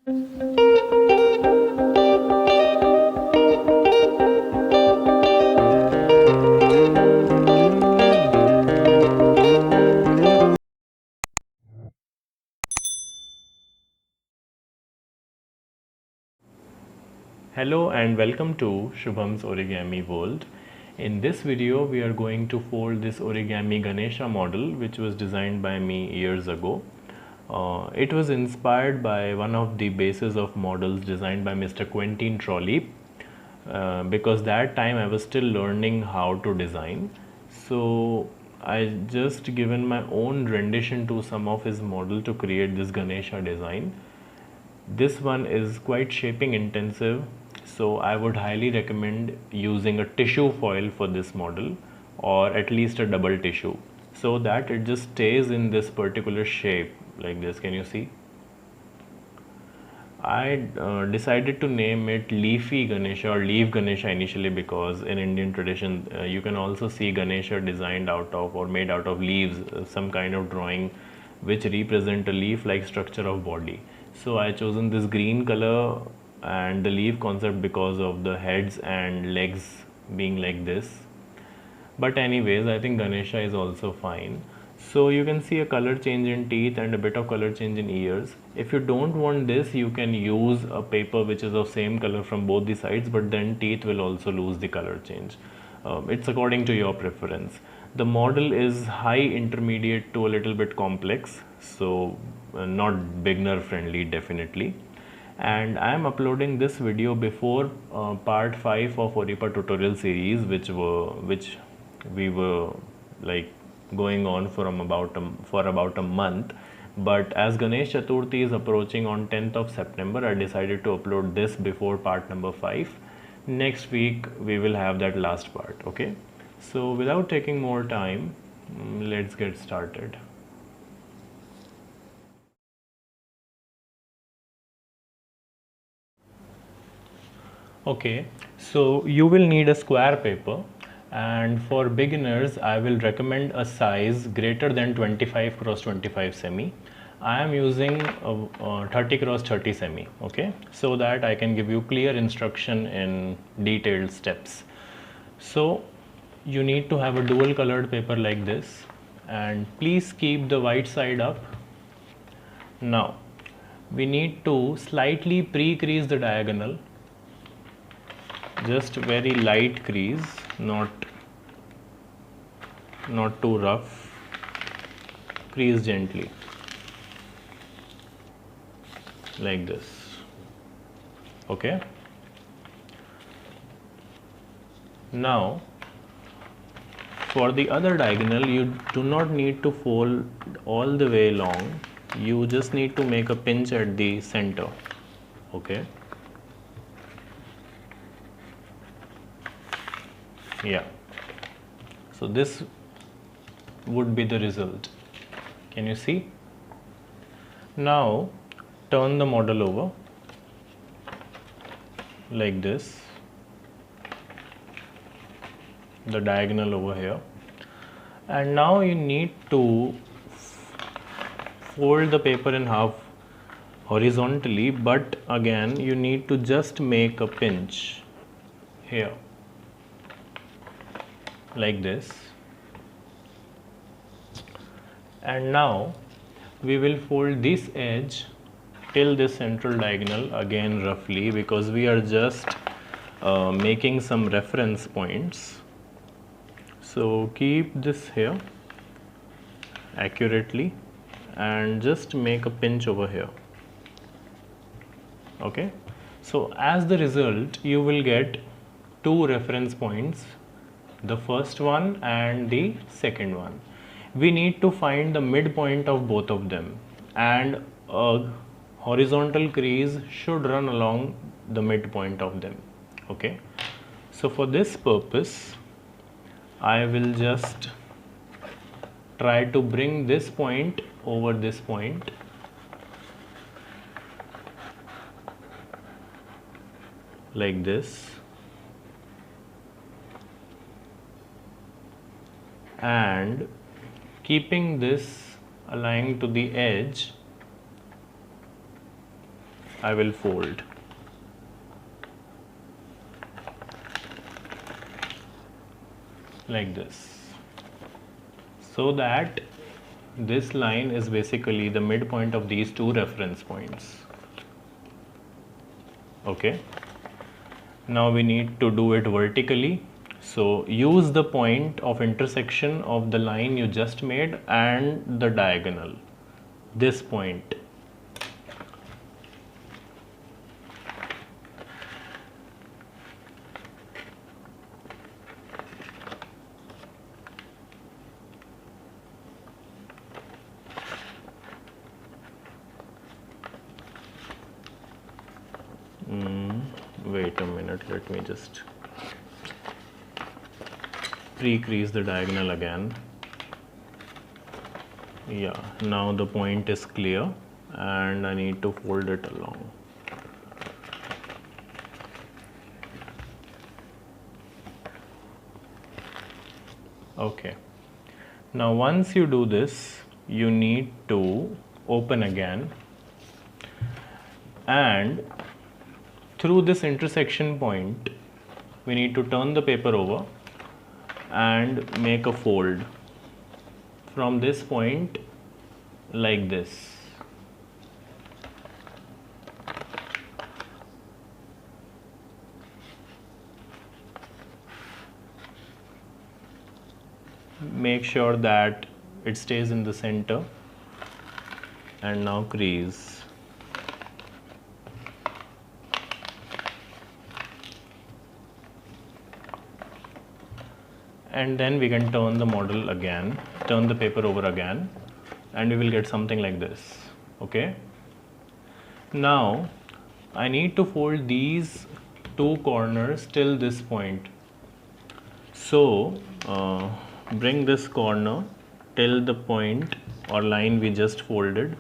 Hello and welcome to Shubham's Origami World. In this video, we are going to fold this Origami Ganesha model, which was designed by me years ago. It was inspired by one of the bases of models designed by Mr. Quentin Trollip, because that time I was still learning how to design. So I just given my own rendition to some of his model to create this Ganesha design. This one is quite shaping intensive, so I would highly recommend using a tissue foil for this model, or at least a double tissue, so that it just stays in this particular shape like this. Can you see? I decided to name it Leafy Ganesha or Leaf Ganesha initially, because in Indian tradition you can also see Ganesha designed out of or made out of leaves, some kind of drawing which represent a leaf like structure of body. So I chosen this green color and the leaf concept because of the heads and legs being like this. But anyways, I think Ganesha is also fine. So you can see a color change in teeth and a bit of color change in ears. If you don't want this, you can use a paper which is of same color from both the sides, but then teeth will also lose the color change. It's according to your preference. The model is high intermediate to a little bit complex, so not beginner friendly definitely. And I am uploading this video before part 5 of Oripa tutorial series, which we were like going on for about a month. But as Ganesh Chaturthi is approaching on 10th of September, I decided to upload this before part number 5. Next week we will have that last part. Okay, so without taking more time, let's get started. Okay, so you will need a square paper, and for beginners I will recommend a size greater than 25 cross 25 semi. I am using 30 cross 30 semi, okay, so that I can give you clear instruction in detailed steps. So you need to have a dual colored paper like this, and please keep the white side up. Now we need to slightly pre-crease the diagonal, just very light crease, not too rough. Crease gently like this. Okay, now for the other diagonal, you do not need to fold all the way long, you just need to make a pinch at the center. Okay, yeah, so this would be the result. Can you see? Now turn the model over like this, the diagonal over here, and now you need to fold the paper in half horizontally, but again you need to just make a pinch here like this. And now we will fold this edge till this central diagonal again roughly, because we are just making some reference points. So keep this here accurately and just make a pinch over here. Okay, so as the result you will get two reference points, the first one and the second one. We need to find the midpoint of both of them, and a horizontal crease should run along the midpoint of them. Okay, so for this purpose I will just try to bring this point over this point, like this, and keeping this aligned to the edge, I will fold like this, so that this line is basically the midpoint of these two reference points. Okay, now we need to do it vertically. So use the point of intersection of the line you just made and the diagonal, this point. Wait a minute, let me just pre-crease the diagonal again. Yeah, now the point is clear and I need to fold it along. Okay, now once you do this, you need to open again, and through this intersection point we need to turn the paper over and make a fold from this point like this. Make sure that it stays in the center, and now crease. And then we can turn the model again, turn the paper over again, and we will get something like this. Okay, now I need to fold these two corners till this point. So bring this corner till the point or line we just folded.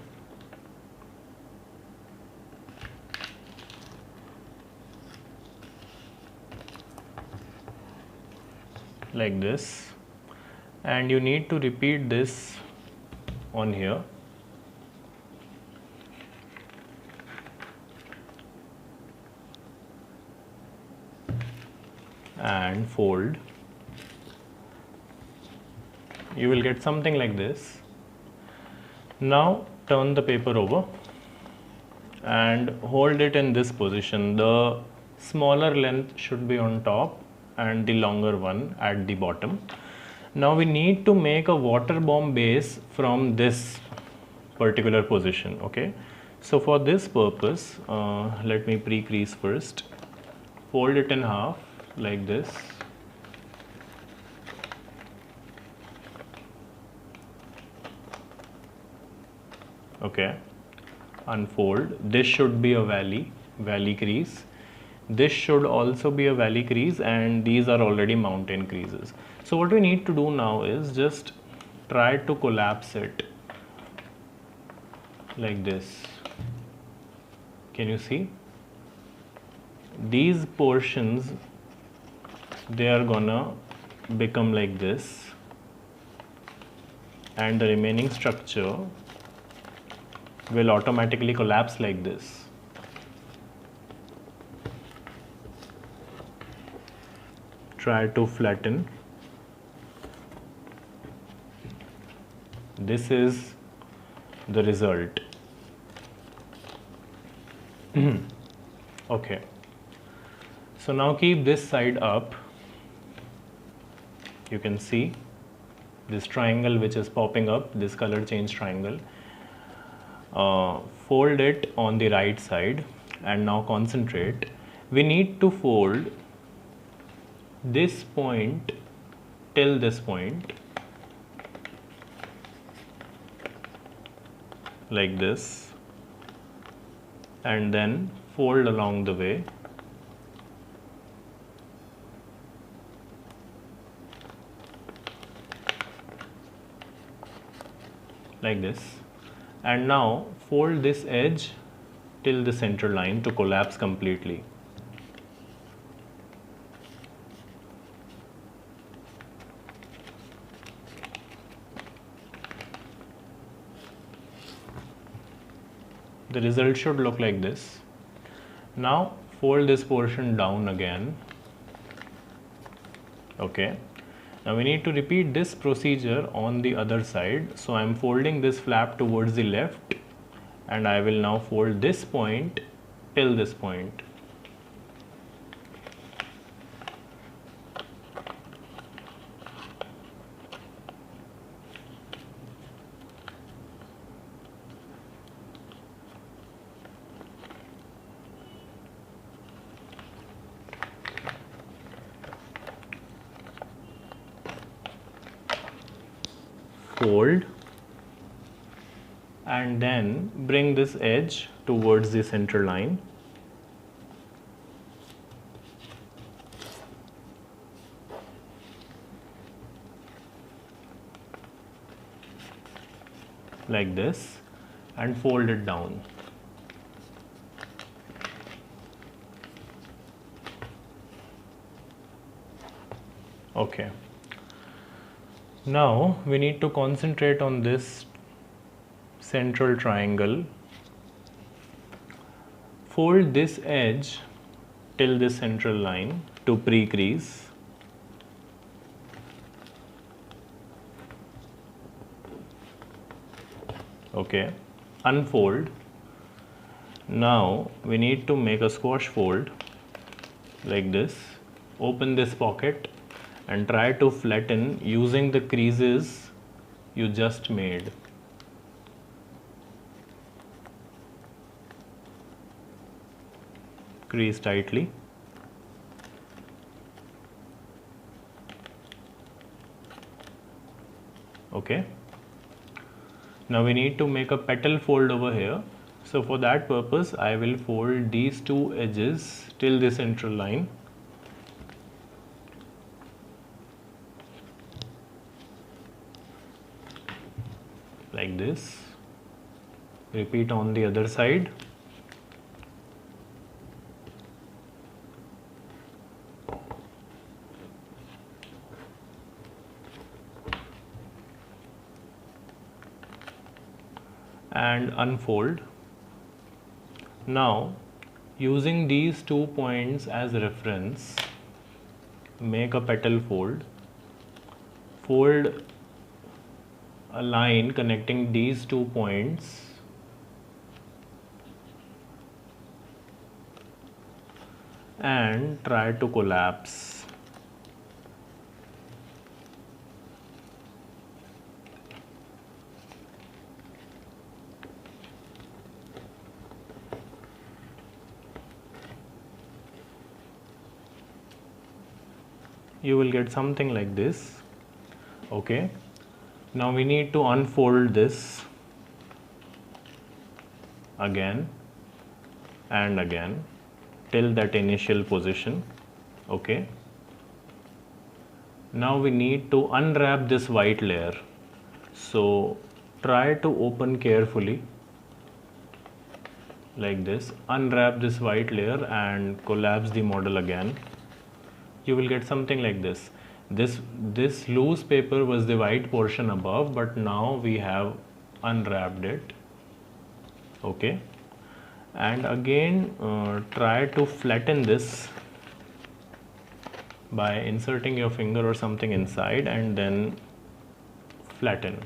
Like this, and you need to repeat this on here. And fold. You will get something like this. Now turn the paper over and hold it in this position. The smaller length should be on top and the longer one at the bottom. Now we need to make a water bomb base from this particular position. Okay, so for this purpose, let me pre-crease first. Fold it in half like this. Okay, unfold. This should be a valley crease. This should also be a valley crease, and these are already mountain creases. So what we need to do now is just try to collapse it like this. Can you see? These portions, they are gonna become like this, and the remaining structure will automatically collapse like this. Try to flatten. This is the result. Okay, so now keep this side up. You can see this triangle which is popping up, this color change triangle. Fold it on the right side, and now concentrate. We need to fold this point till this point like this, and then fold along the way like this, and now fold this edge till the center line to collapse completely. The result should look like this. Now fold this portion down again. Okay. Now we need to repeat this procedure on the other side. So I am folding this flap towards the left, and I will now fold this point till this point. Fold, and then bring this edge towards the center line. Like this, and fold it down. Okay. Now we need to concentrate on this central triangle. Fold this edge till the central line to pre-crease. Okay, unfold. Now we need to make a squash fold like this. Open this pocket and try to flatten using the creases you just made. Crease tightly. Okay. Now we need to make a petal fold over here. So for that purpose, I will fold these two edges till the central line. Like this. Repeat on the other side. And unfold. Now, using these 2 points as reference, make a petal fold. Fold a line connecting these 2 points and try to collapse. You will get something like this. Okay. Now we need to unfold this again and again till that initial position. Okay. Now we need to unwrap this white layer. So try to open carefully like this. Unwrap this white layer and collapse the model again. You will get something like this. This loose paper was the white portion above, but now we have unwrapped it. Okay. And again try to flatten this by inserting your finger or something inside and then flatten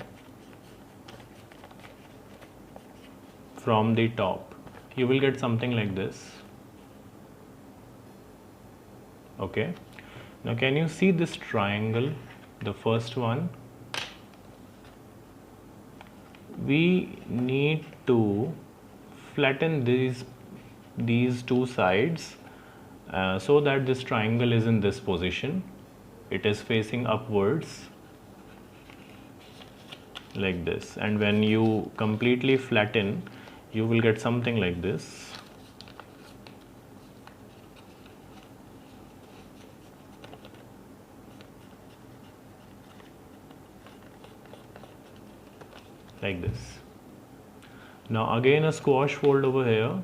from the top. You will get something like this. Okay. Now can you see this triangle, the first one? We need to flatten these two sides so that this triangle is in this position. It is facing upwards like this, and when you completely flatten, you will get something like this. Like this. Now again a squash fold over here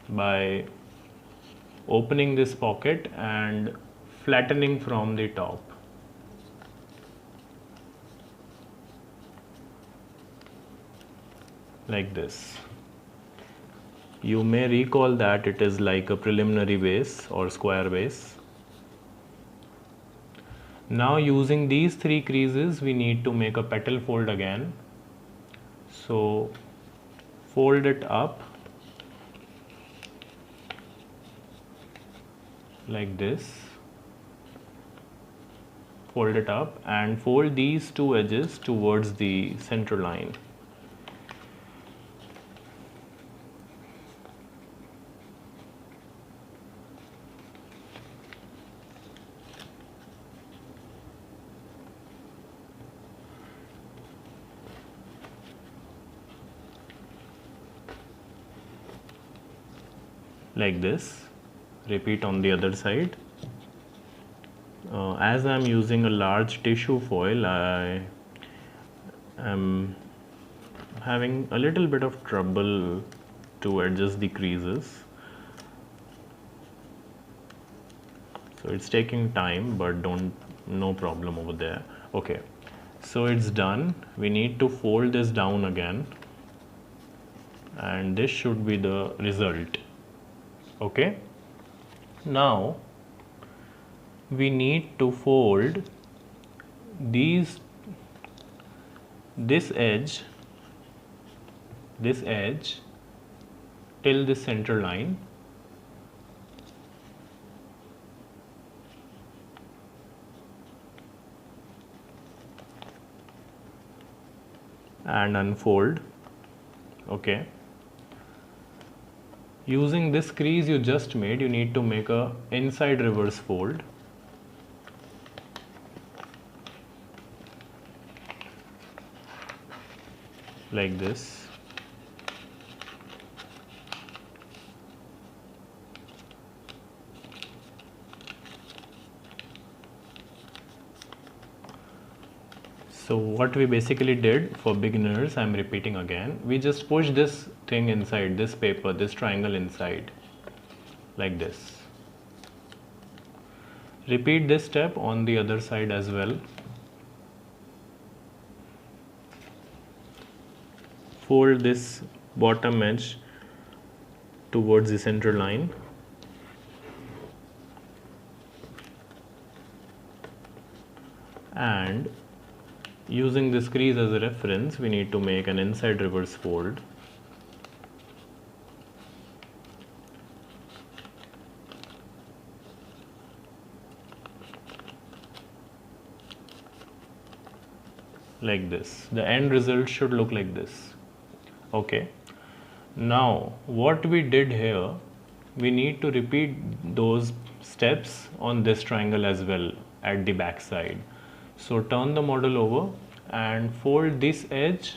by opening this pocket and flattening from the top. Like this. You may recall that it is like a preliminary base or square base. Now using these 3 creases, we need to make a petal fold again. So fold it up like this, fold it up and fold these 2 edges towards the center line. Like this. Repeat on the other side. As I am using a large tissue foil, I am having a little bit of trouble to adjust the creases. So it's taking time, but no problem over there. Okay, so it's done. We need to fold this down again, and this should be the result. Okay, now we need to fold this edge till the center line, and unfold. Okay, using this crease you just made, you need to make a inside reverse fold. Like this. So what we basically did for beginners, I'm repeating again, we just push this thing inside, this paper, this triangle inside, like this. Repeat this step on the other side as well. Fold this bottom edge towards the center line. And using this crease as a reference, we need to make an inside reverse fold. Like this. The end result should look like this. Okay. Now, what we did here, we need to repeat those steps on this triangle as well at the back side. So turn the model over and fold this edge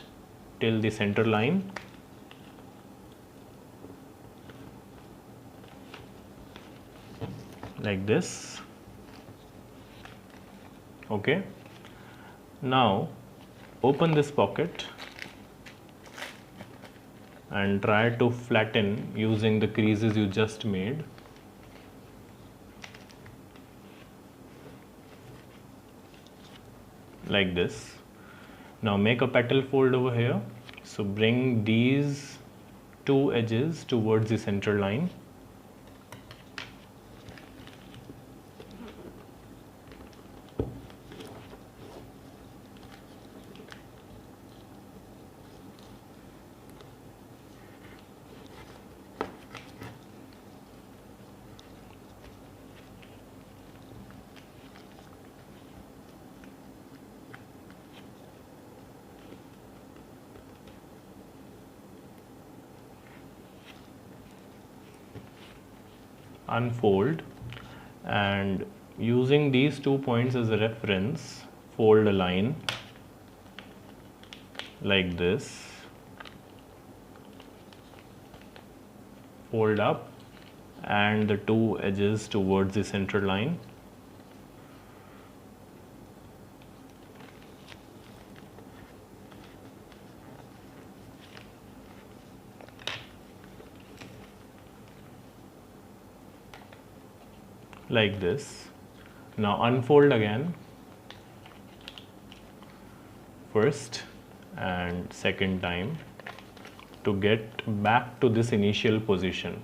till the center line. Like this. Okay. Now open this pocket and try to flatten using the creases you just made. Like this. Now make a petal fold over here. So bring these 2 edges towards the center line. Unfold, and using these 2 points as a reference, fold a line like this, fold up and the 2 edges towards the center line. Like this. Now unfold again, first and second time, to get back to this initial position.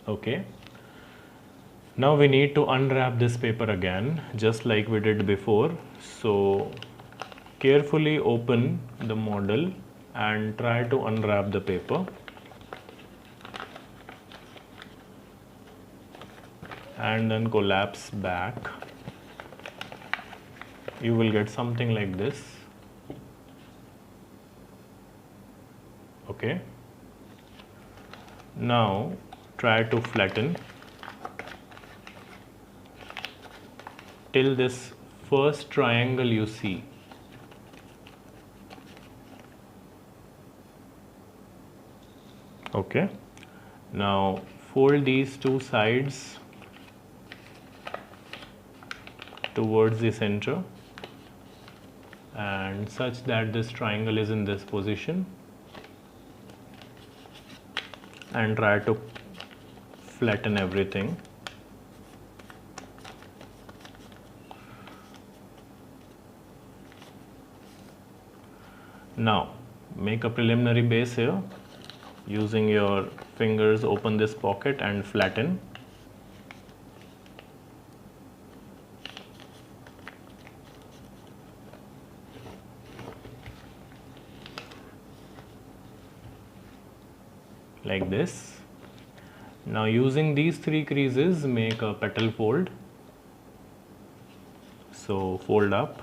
Okay. Now we need to unwrap this paper again, just like we did before. So carefully open the model and try to unwrap the paper. And then collapse back. You will get something like this. Okay. Now try to flatten till this first triangle you see. Okay. Now fold these two sides towards the center and such that this triangle is in this position, and try to flatten everything. Now make a preliminary base here. Using your fingers, open this pocket and flatten. Like this. Now using these three creases, make a petal fold. So fold up.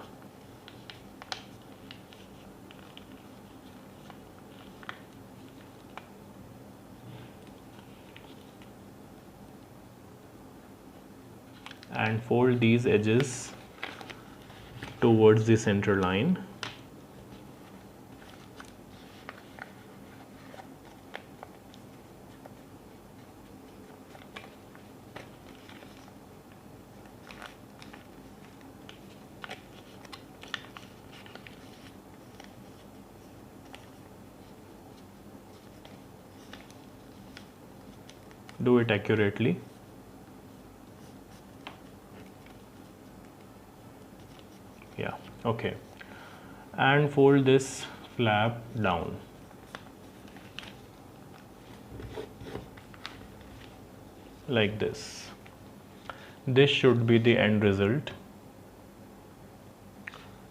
And fold these edges towards the center line. Do it accurately. Yeah, okay. And fold this flap down. Like this. This should be the end result.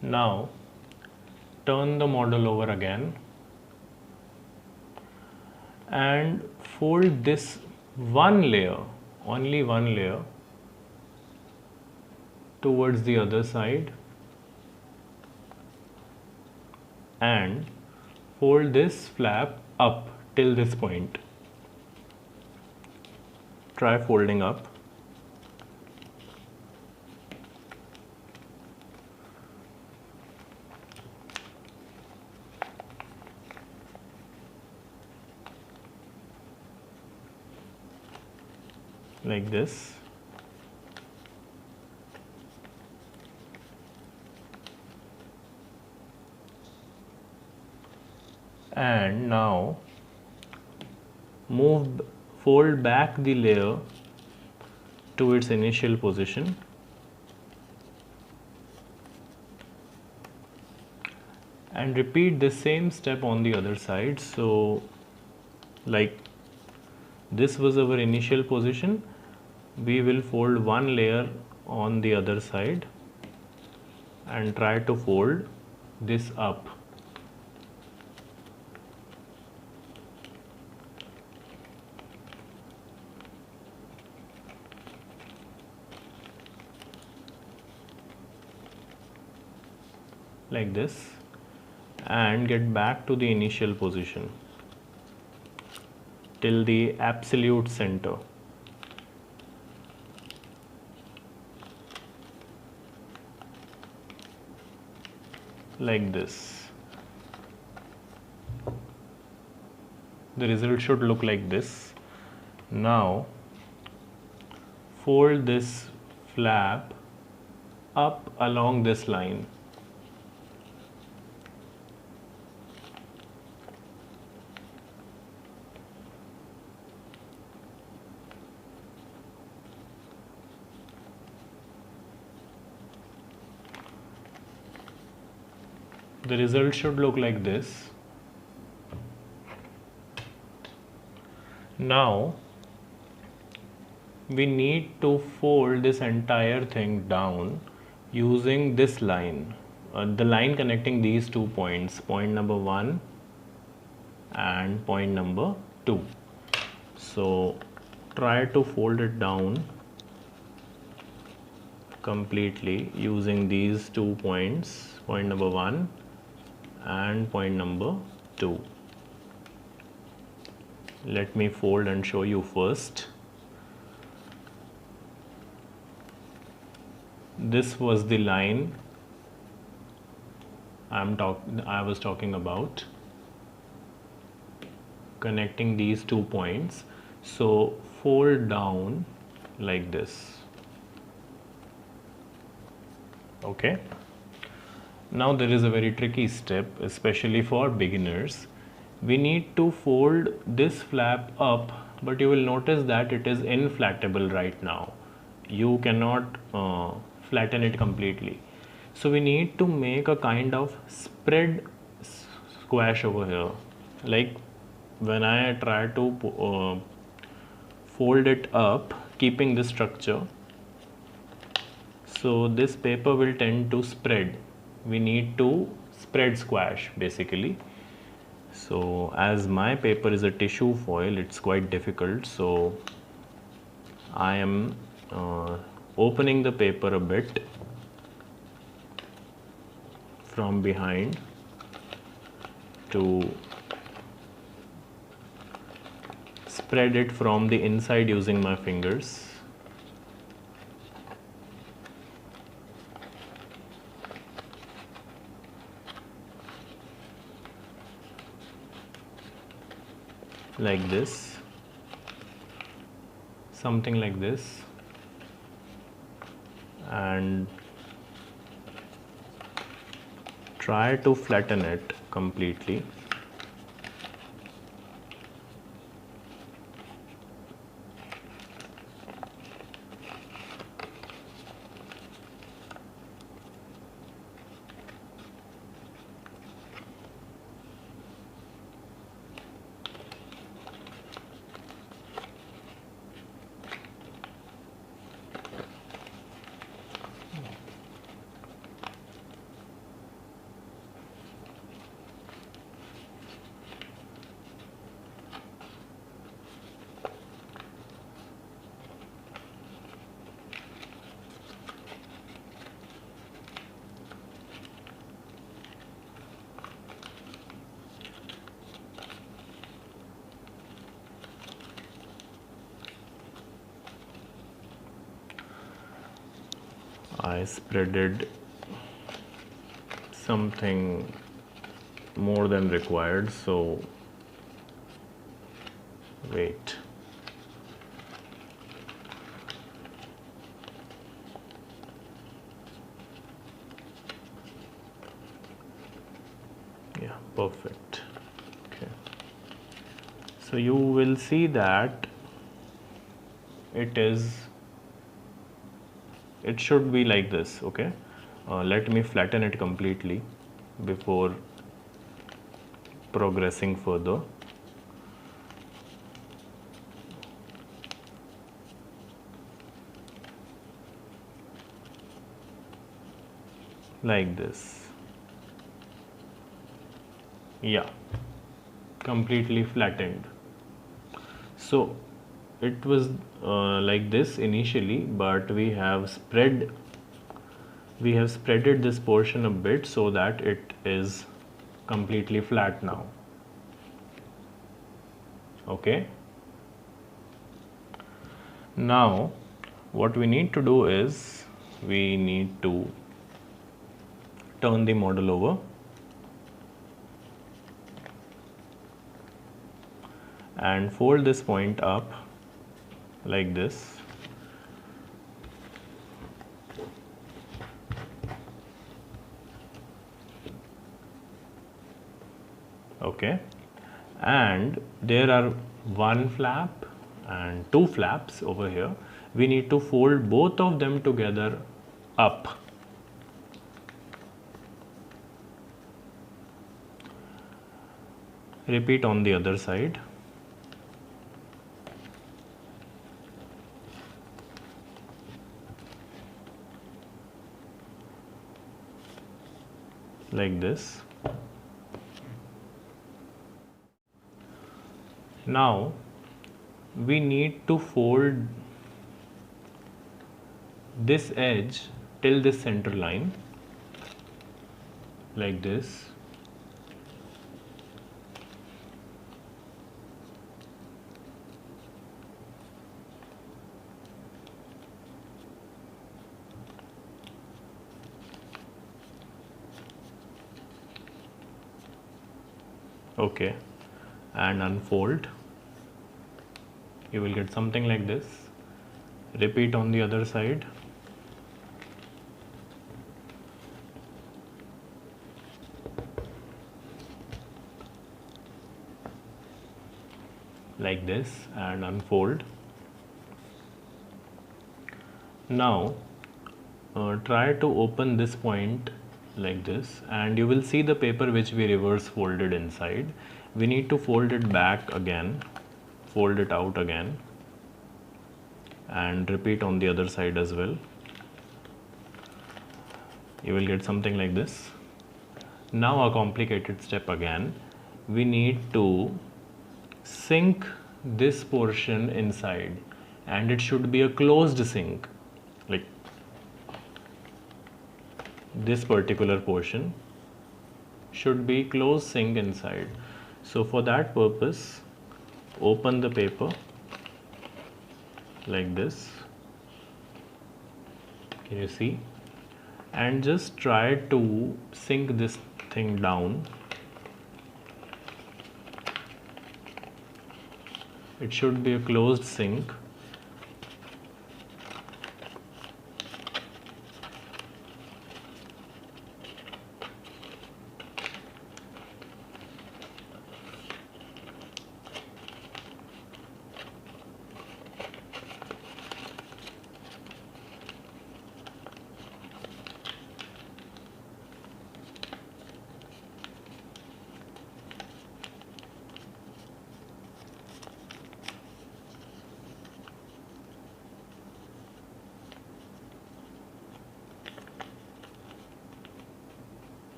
Now turn the model over again and fold this one layer, only one layer, towards the other side, and fold this flap up till this point. Try folding up. Like this. And now fold back the layer to its initial position. And repeat the same step on the other side. So like this was our initial position, we will fold one layer on the other side and try to fold this up. Like this, and get back to the initial position till the absolute center. Like this. The result should look like this. Now fold this flap up along this line. The result should look like this. Now we need to fold this entire thing down using this line, the line connecting these 2 points, point number 1 and point number 2. So try to fold it down completely using these 2 points, point number 1 and point number 2. Let me fold and show you first. This was the line I was talking about, connecting these 2 points. So fold down like this. Okay. Now there is a very tricky step, especially for beginners. We need to fold this flap up, but you will notice that it is inflatable right now. You cannot flatten it completely. So we need to make a kind of spread squash over here. Like when I try to fold it up, keeping this structure, so this paper will tend to spread. We need to spread squash basically. So as my paper is a tissue foil, it's quite difficult. So I am opening the paper a bit from behind to spread it from the inside using my fingers. Like this, something like this, and try to flatten it completely. I spreaded something more than required, so wait. Yeah, perfect. Okay. So you will see that it should be like this. Okay. Let me flatten it completely before progressing further. Like this. Yeah, completely flattened. So it was like this initially, but we have spreaded this portion a bit so that it is completely flat now. Okay. Now what we need to do is we need to turn the model over and fold this point up like this. Okay, and there are one flap and two flaps over here. We need to fold both of them together up. Repeat on the other side. like this. Now we need to fold this edge till this center line, like this. Okay, and unfold. You will get something like this. Repeat on the other side. Like this, and unfold. Now try to open this point like this, and you will see the paper which we reverse folded inside. We need to fold it back again, fold it out again, and repeat on the other side as well. You will get something like this. Now a complicated step again. We need to sink this portion inside, and it should be a closed sink, like this particular portion should be closed sink inside. So for that purpose, open the paper like this. Can you see? And just try to sink this thing down. It should be a closed sink.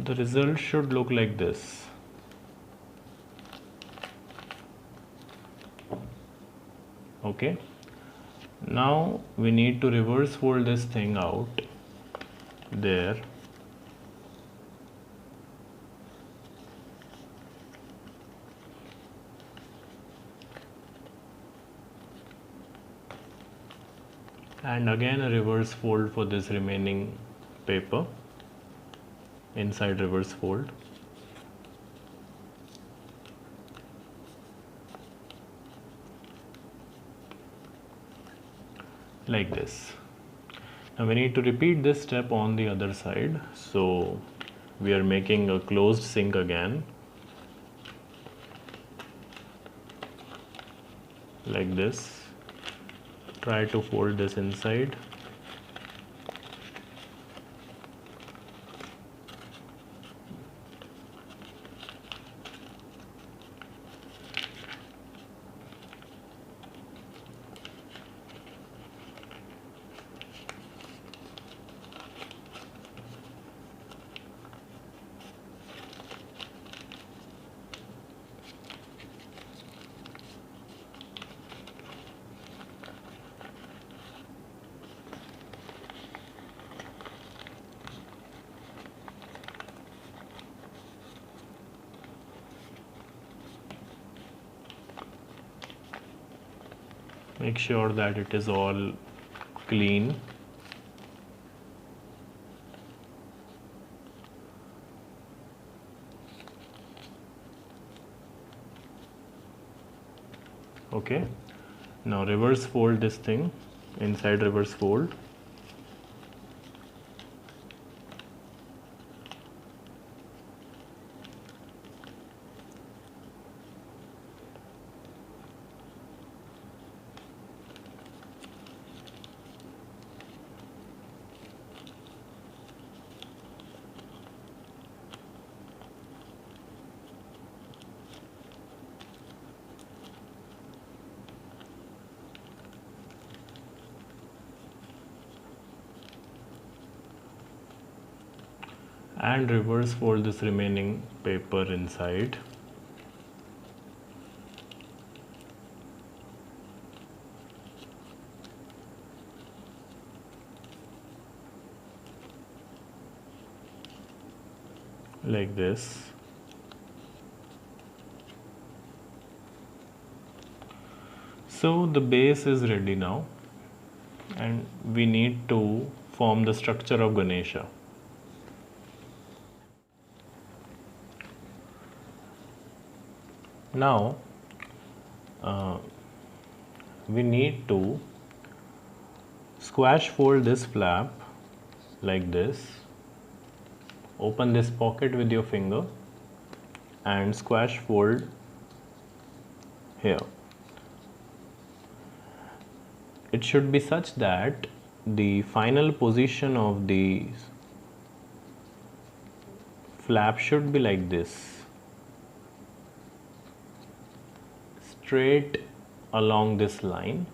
The result should look like this. Okay, now we need to reverse fold this thing out there. And again a reverse fold for this remaining paper. Inside reverse fold. Like this. Now we need to repeat this step on the other side. So we are making a closed sink again. Like this. Try to fold this inside. Make sure that it is all clean. Okay, now reverse fold this thing, inside reverse fold. and reverse fold this remaining paper inside. Like this. So the base is ready now, and we need to form the structure of Ganesha. Now we need to squash fold this flap like this. Open this pocket with your finger and squash fold here. It should be such that the final position of the flap should be like this, straight along this line.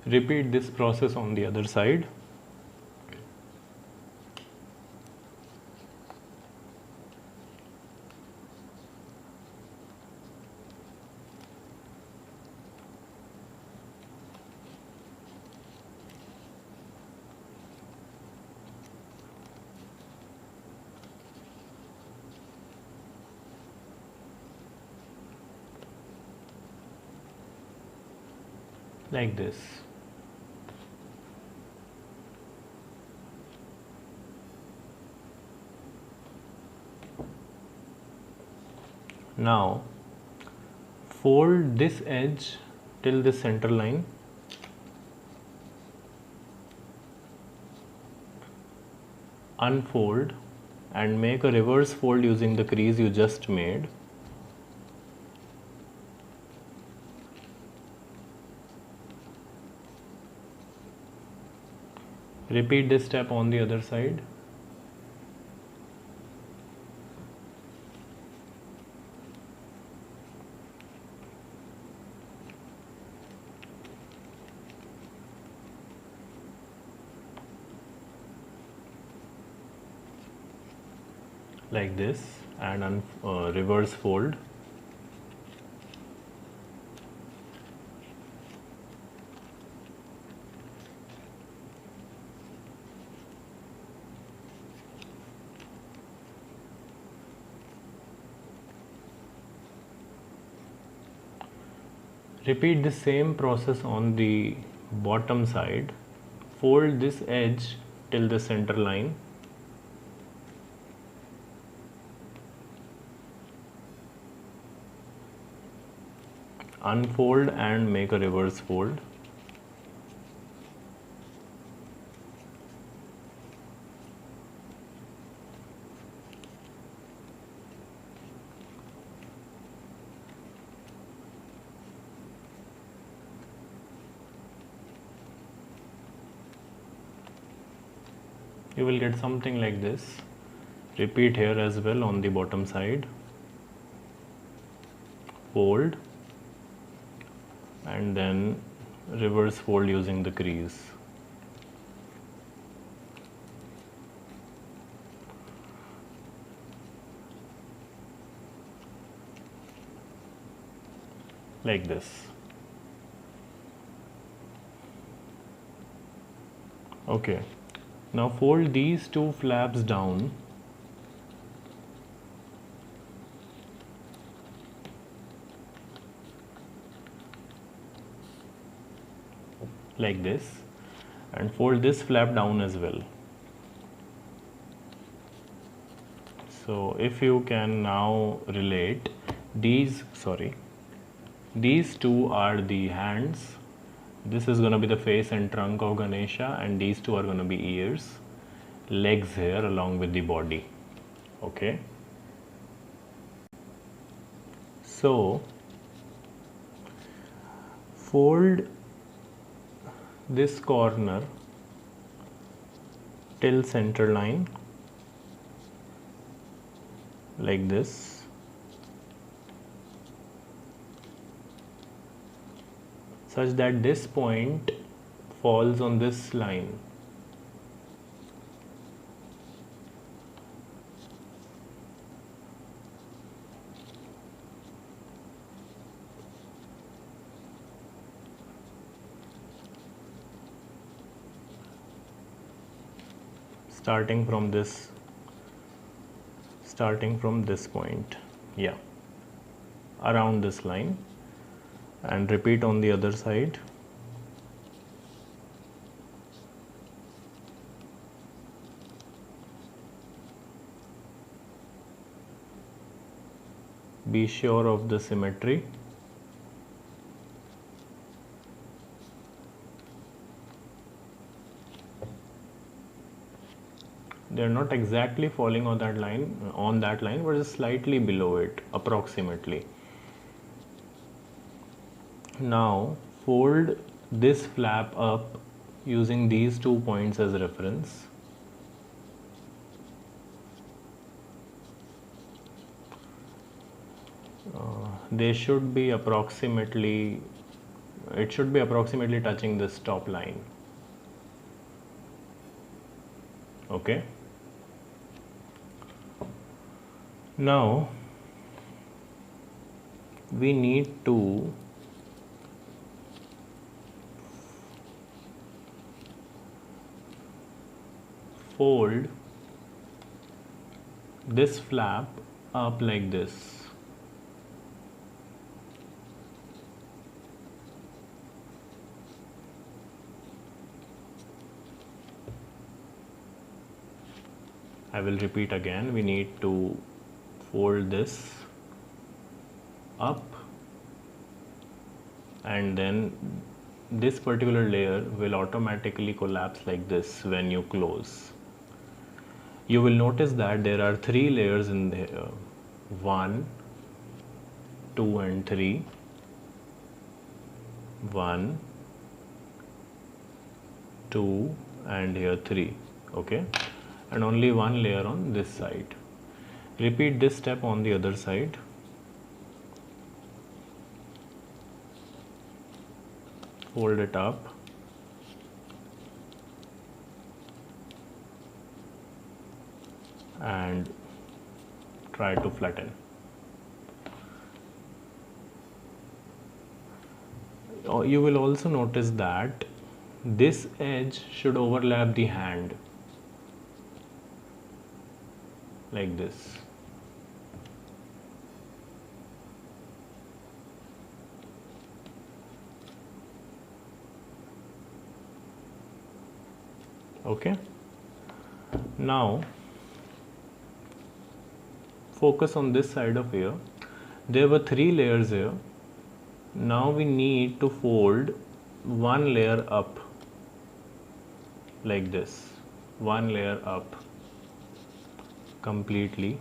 Repeat this process on the other side. Like this. Now fold this edge till the center line. Unfold and make a reverse fold using the crease you just made. Repeat this step on the other side. Like this, and reverse fold. Repeat the same process on the bottom side. Fold this edge till the center line. Unfold and make a reverse fold. You will get something like this. Repeat here as well on the bottom side. Fold and then reverse fold using the crease. Like this. Okay, now fold these two flaps down. Like this, and fold this flap down as well. So if you can now relate, these two are the hands, this is going to be the face and trunk of Ganesha, and these two are going to be ears, legs here along with the body. Okay, so fold this corner till center line like this. such that this point falls on this line. Starting from this point, yeah, around this line, and repeat on the other side. Be sure of the symmetry. They are not exactly falling on that line, but just slightly below it, approximately. Now fold this flap up using these 2 points as reference. They should be approximately, it should be approximately touching this top line. Okay. Now we need to fold this flap up like this. I will repeat again. We need to fold this up, and then this particular layer will automatically collapse like this when you close. You will notice that there are 3 layers in there: 1, 2 and 3. 1, 2 and here 3. Okay, and only 1 layer on this side. Repeat this step on the other side. Fold it up and try to flatten. You will also notice that this edge should overlap the hand like this. Okay, now focus on this side of here. There were 3 layers here. Now we need to fold 1 layer up like this, 1 layer up completely.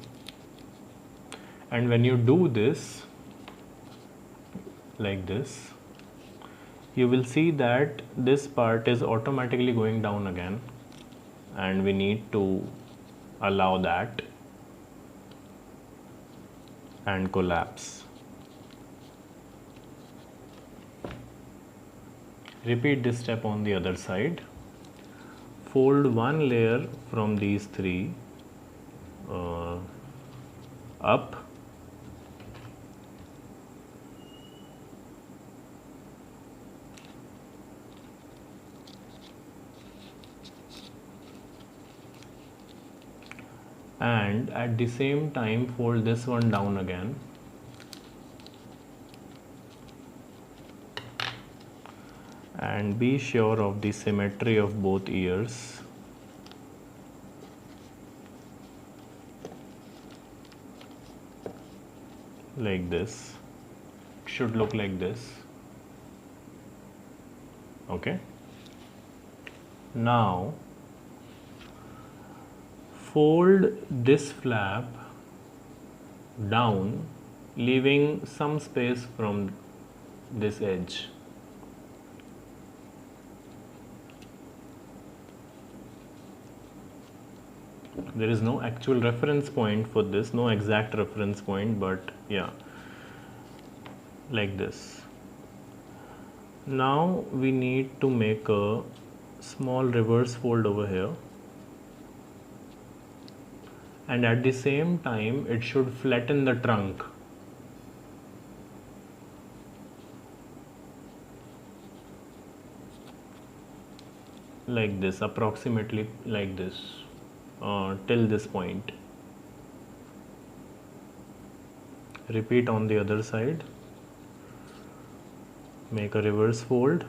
And when you do this like this, you will see that this part is automatically going down again, and we need to allow that and collapse. Repeat this step on the other side. Fold 1 layer from these 3 up, and at the same time fold this one down again. And be sure of the symmetry of both ears. Like this. It should look like this. Okay. Now fold this flap down, leaving some space from this edge. There is no actual reference point for this, no exact reference point, but yeah, like this. Now we need to make a small reverse fold over here, and at the same time it should flatten the trunk. Like this, approximately like this, till this point. Repeat on the other side. Make a reverse fold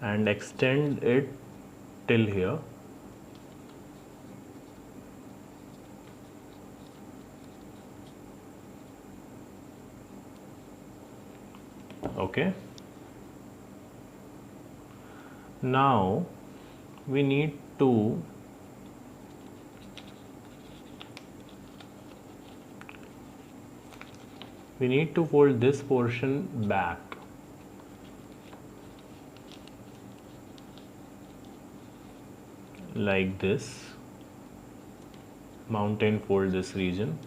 and extend it till here. Okay. Now we need to fold this portion back. Like this. Mountain fold this region.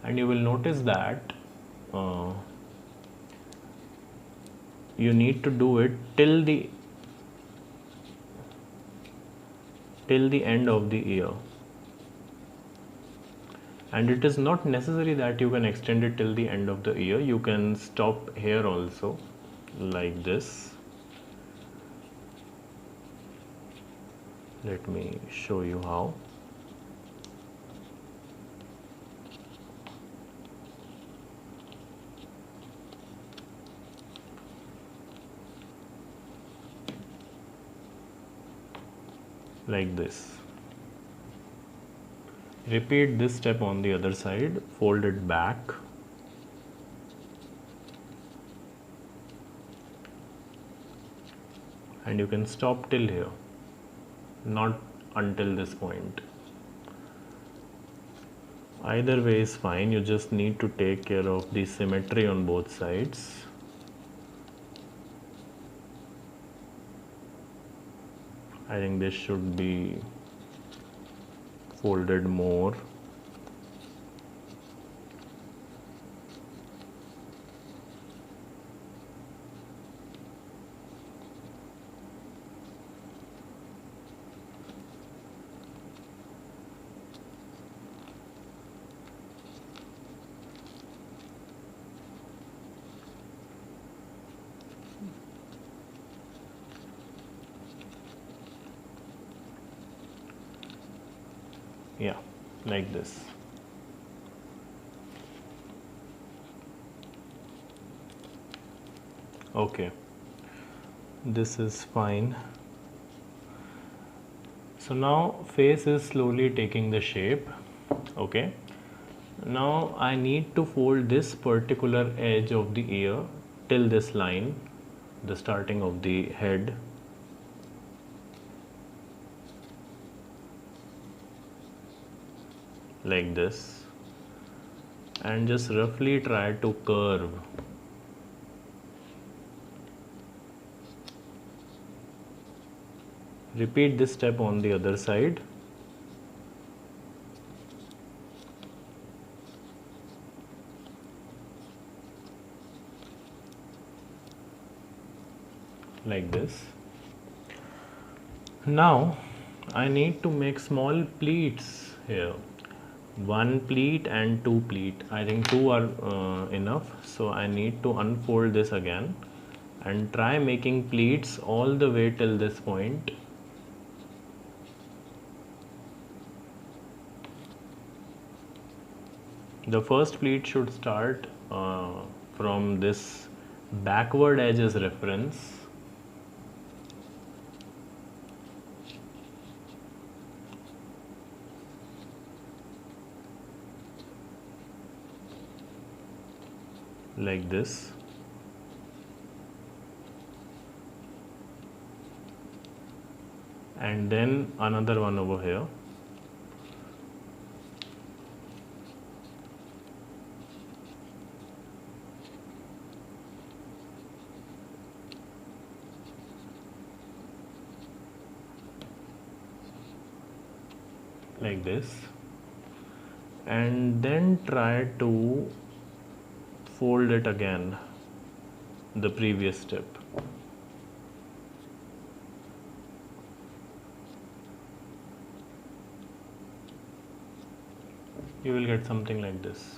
And you will notice that you need to do it till the end of the ear, and it is not necessary that you can extend it till the end of the ear. You can stop here also, like this. Let me show you how. Like this. Repeat this step on the other side, fold it back. And you can stop till here, not until this point. Either way is fine, you just need to take care of the symmetry on both sides. I think this should be folded more. Yeah, like this. Okay, this is fine. So now face is slowly taking the shape. Okay, now I need to fold this particular edge of the ear till this line, the starting of the head. Like this, and just roughly try to curve. Repeat this step on the other side. Like this. Now I need to make small pleats here. One pleat and two pleat. I think two are enough. So I need to unfold this again and try making pleats all the way till this point. The first pleat should start from this backward edge as reference. Like this. And then another one over here. Like this. and then try to fold it again, the previous step. You will get something like this.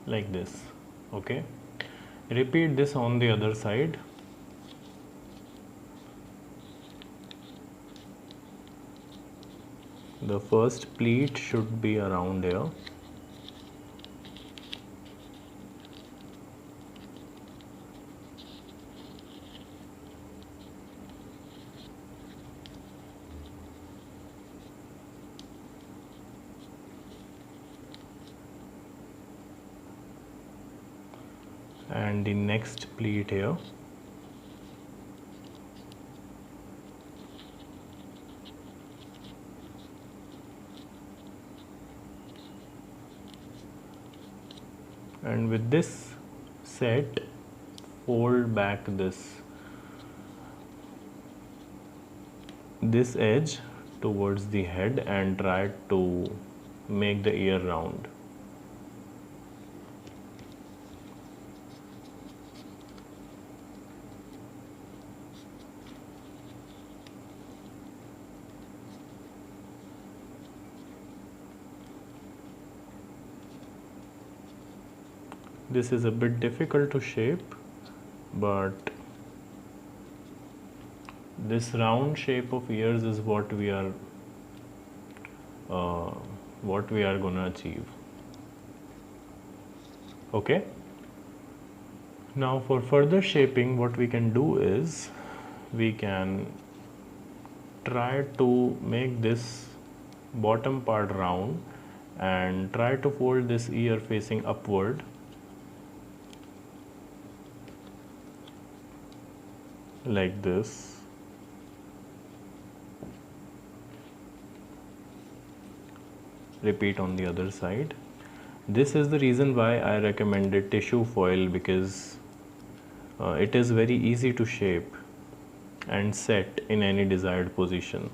Like this. Okay, repeat this on the other side. The first pleat should be around here. And the next pleat here. And with this set, fold back this edge towards the head and try to make the ear round. This is a bit difficult to shape, but this round shape of ears is what we are gonna achieve. Okay. Now for further shaping, what we can do is we can try to make this bottom part round and try to fold this ear facing upward. Like this. Repeat on the other side. This is the reason why I recommended tissue foil, because it is very easy to shape and set in any desired position.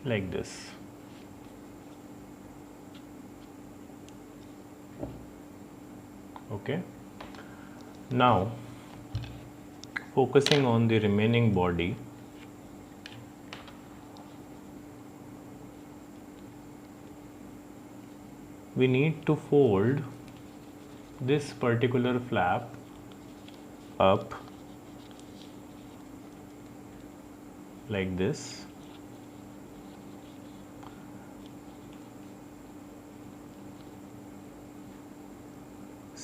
Like this. Okay. Now, focusing on the remaining body, we need to fold this particular flap up like this.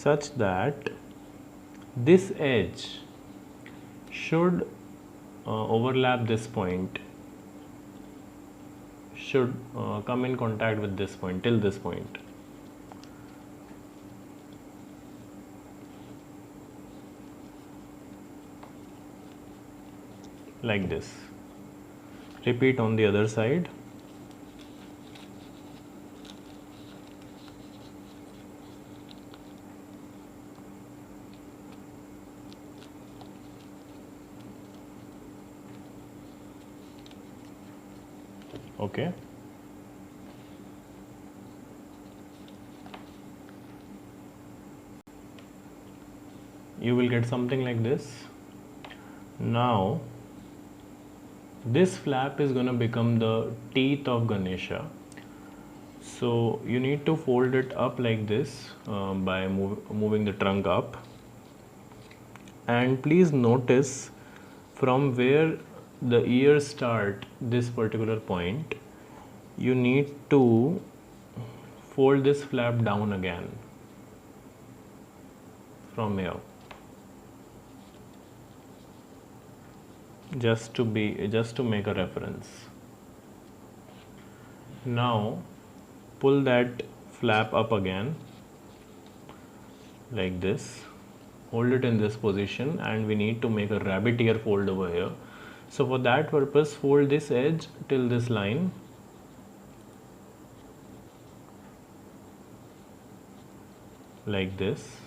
Such that this edge should overlap this point, should come in contact with this point, till this point. Like this. Repeat on the other side. Okay. You will get something like this. Now, this flap is going to become the teeth of Ganesha. So you need to fold it up like this by moving the trunk up. And please notice from where the ears start, this particular point, you need to fold this flap down again from here, just to make a reference. Now pull that flap up again like this, hold it in this position, and we need to make a rabbit ear fold over here. So for that purpose, fold this edge till this line, like this,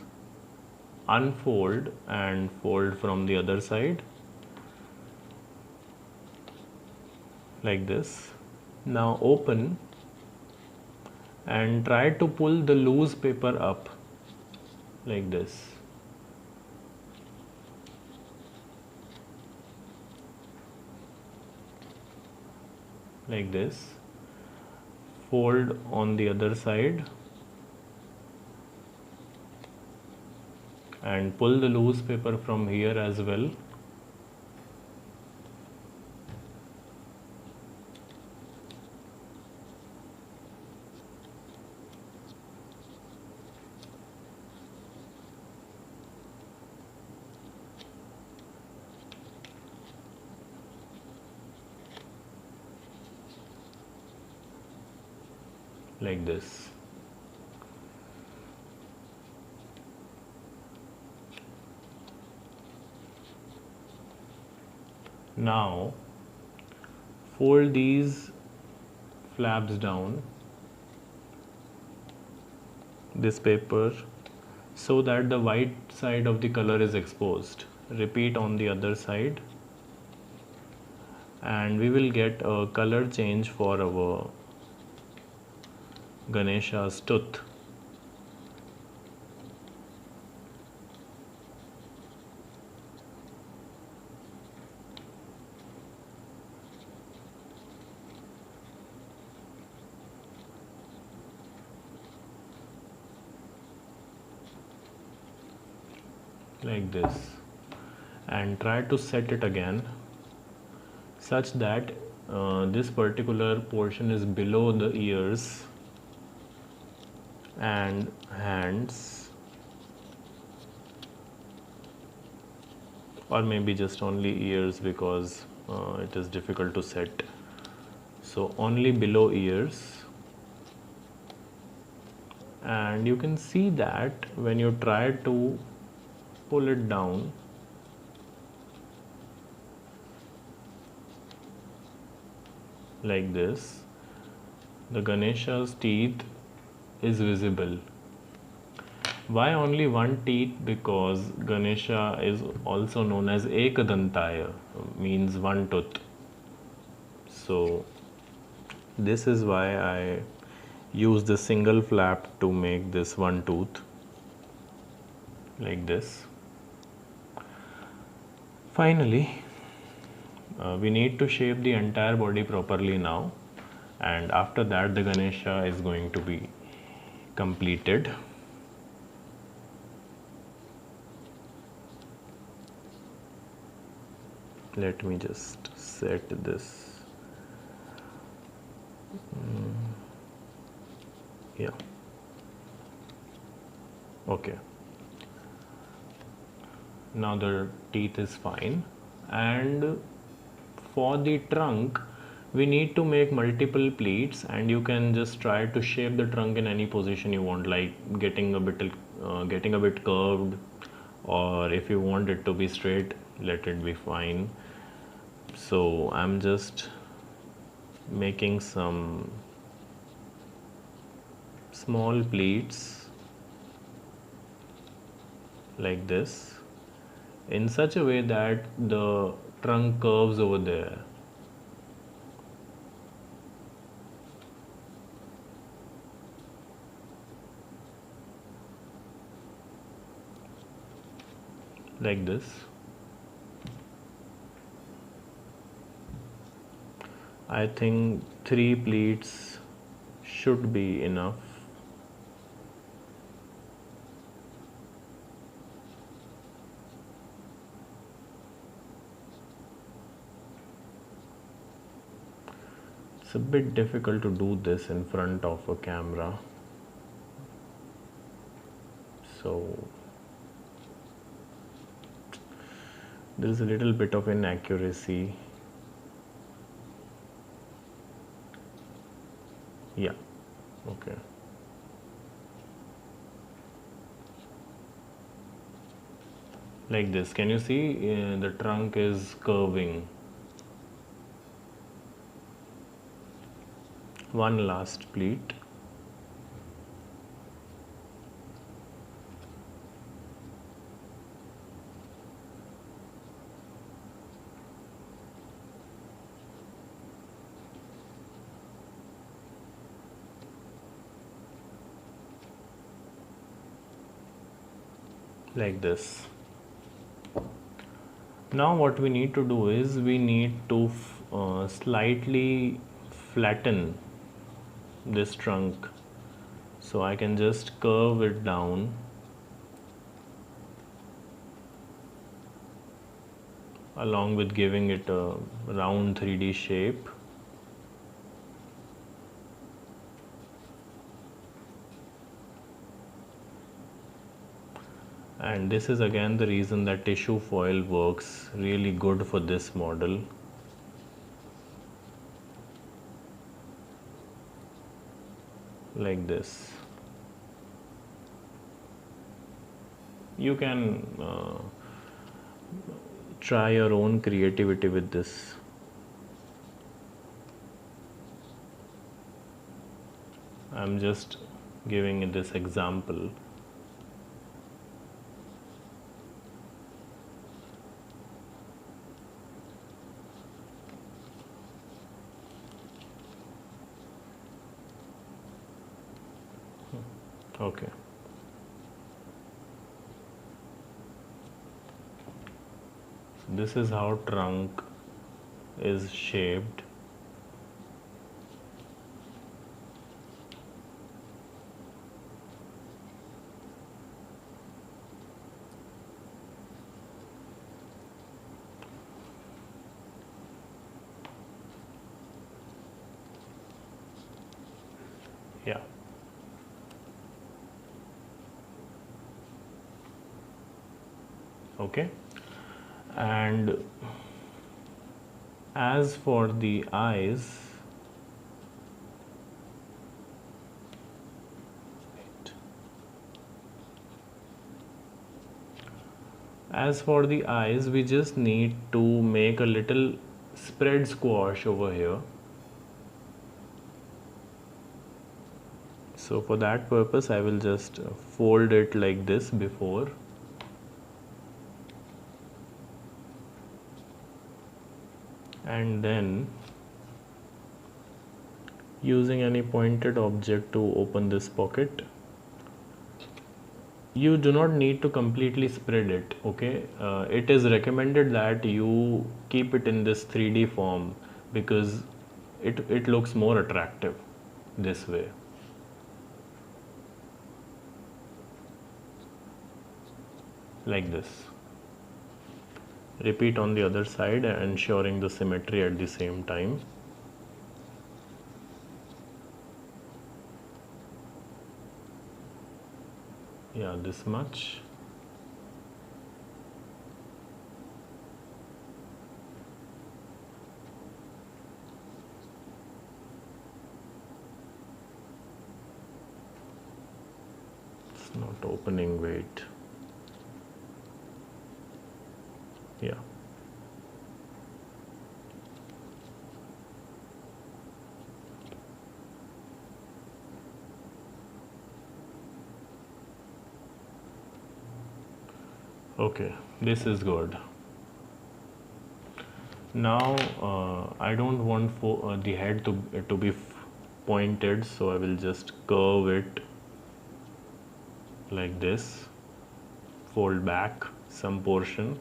unfold and fold from the other side like this. Now open and try to pull the loose paper up like this. Like this. Fold on the other side and pull the loose paper from here as well. Like this. Now fold these flaps down, this paper, so that the white side of the color is exposed. Repeat on the other side, and we will get a color change for our Ganesha's tooth. Like this, and try to set it again such that this particular portion is below the ears and hands, or maybe just only ears, because it is difficult to set. So only below ears, and you can see that when you try to pull it down, like this, the Ganesha's teeth is visible. Why only one teeth? Because Ganesha is also known as Ekadantaya, means one tooth. So this is why I use the single flap to make this one tooth, like this. Finally, we need to shape the entire body properly now, and after that the Ganesha is going to be completed. Let me just set this. Yeah. Okay. Now the teeth is fine, and for the trunk we need to make multiple pleats, and you can just try to shape the trunk in any position you want, like getting a bit curved, or if you want it to be straight, let it be fine. So I'm just making some small pleats like this, in such a way that the trunk curves over there. Like this. I think 3 pleats should be enough. It's a bit difficult to do this in front of a camera, so there's a little bit of inaccuracy. Yeah, okay. Like this, can you see the trunk is curving? One last pleat. Like this. Now what we need to do is we need to slightly flatten this trunk, so I can just curve it down along with giving it a round 3D shape. And this is again the reason that tissue foil works really good for this model. Like this. You can try your own creativity with this. I'm just giving this example. Okay. This is how trunk is shaped. Yeah. Okay. And as for the eyes, we just need to make a little spread squash over here. So for that purpose I will just fold it like this before. And then using any pointed object to open this pocket. You do not need to completely spread it, okay? It is recommended that you keep it in this 3D form because it looks more attractive this way. Like this. Repeat on the other side, ensuring the symmetry at the same time. Yeah, this much. It's not opening, wait. Yeah. Okay, this is good. Now I don't want the head to be pointed, so I will just curve it like this, fold back some portion.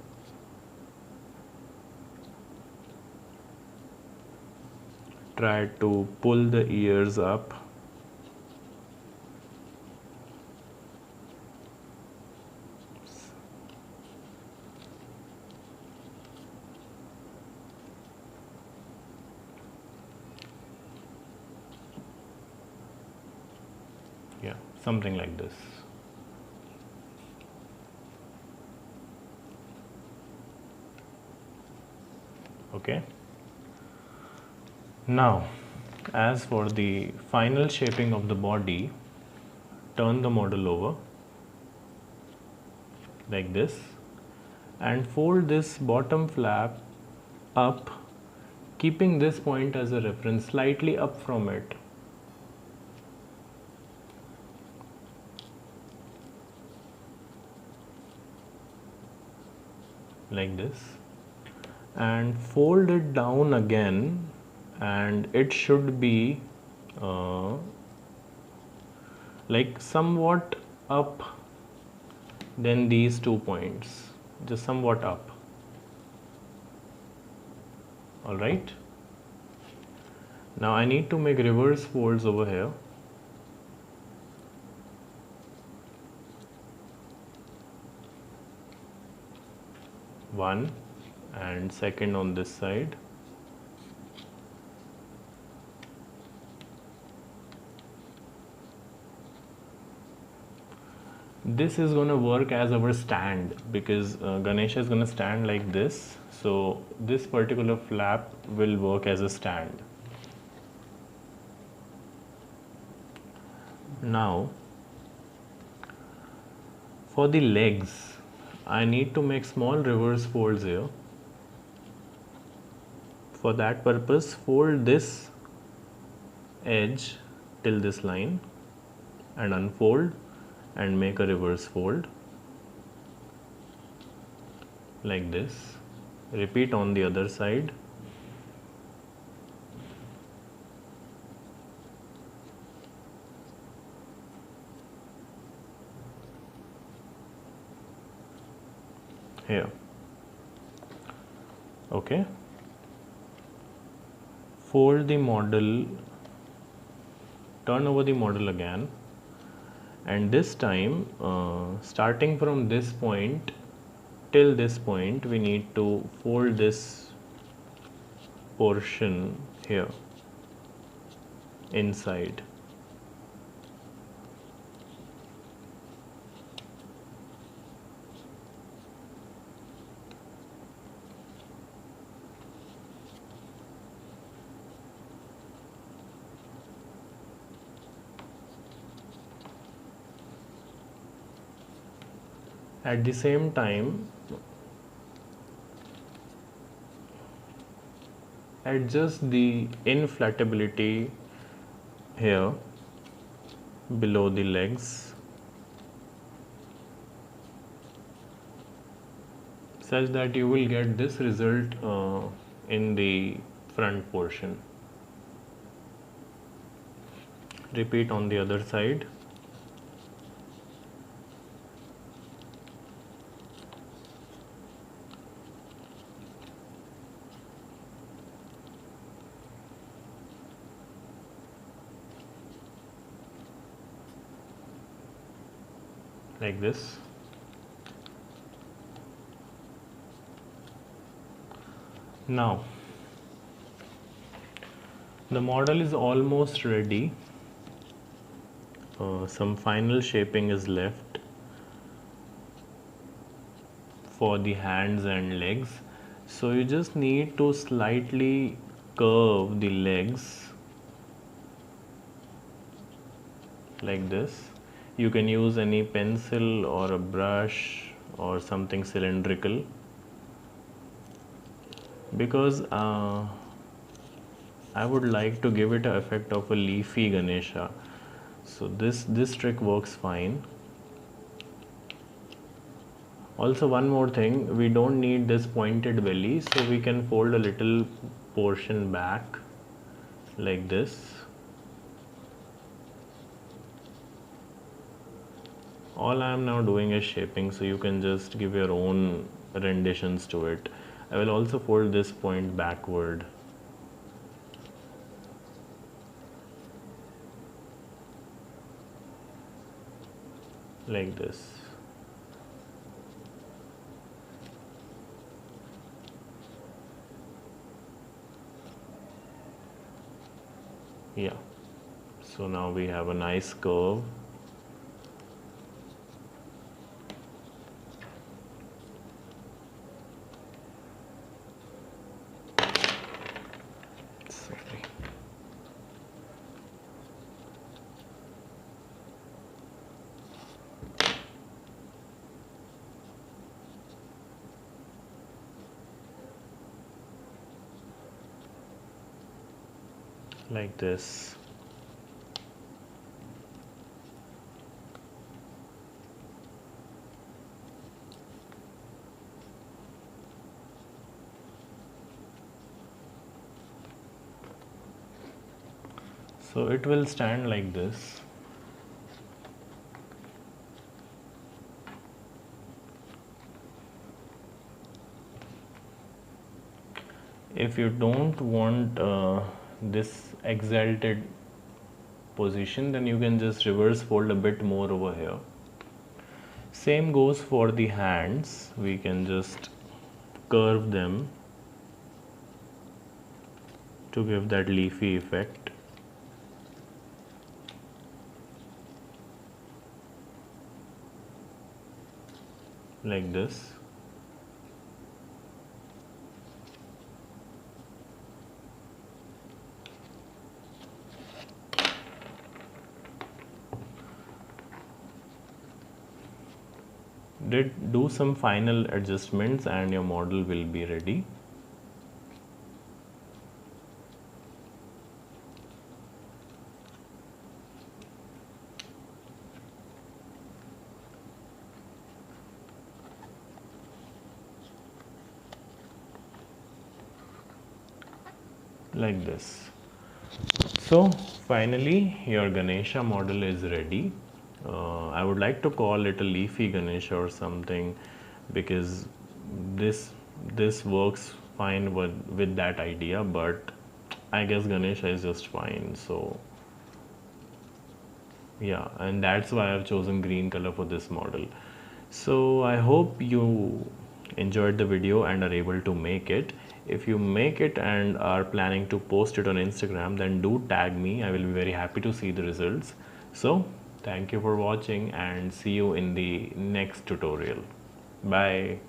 Try to pull the ears up. something like this. Okay. Now, as for the final shaping of the body, turn the model over like this and fold this bottom flap up, keeping this point as a reference, slightly up from it. Like this, and fold it down again, and it should be like somewhat up than these 2 points, just somewhat up. All right, now I need to make reverse folds over here. One and second on this side. This is going to work as our stand because Ganesha is going to stand like this, so this particular flap will work as a stand. Now for the legs, I need to make small reverse folds here. For that purpose, fold this edge till this line and unfold and make a reverse fold like this. Repeat on the other side. Here. Okay. Fold the model, turn over the model again, and this time starting from this point till this point, we need to fold this portion here inside. At the same time, adjust the inflatability here below the legs such that you will get this result in the front portion. Repeat on the other side. Like this. Now the model is almost ready. Some final shaping is left for the hands and legs, so you just need to slightly curve the legs like this. You can use any pencil or a brush or something cylindrical, because I would like to give it an effect of a leafy Ganesha. So this trick works fine. Also, one more thing, we don't need this pointed belly, so we can fold a little portion back like this. All I am now doing is shaping, so you can just give your own renditions to it. I will also fold this point backward. Like this. Yeah. So now we have a nice curve like this. So it will stand like this. If you don't want this exalted position, then you can just reverse fold a bit more over here. Same goes for the hands. We can just curve them to give that leafy effect. Like this. Do some final adjustments and your model will be ready. Like this. So finally your Ganesha model is ready. I would like to call it a leafy Ganesha or something, because this this works fine with that idea, but I guess Ganesha is just fine. So yeah, and that's why I've chosen green color for this model. So I hope you enjoyed the video and are able to make it. If you make it and are planning to post it on Instagram, then do tag me. I will be very happy to see the results. So thank you for watching and see you in the next tutorial. Bye.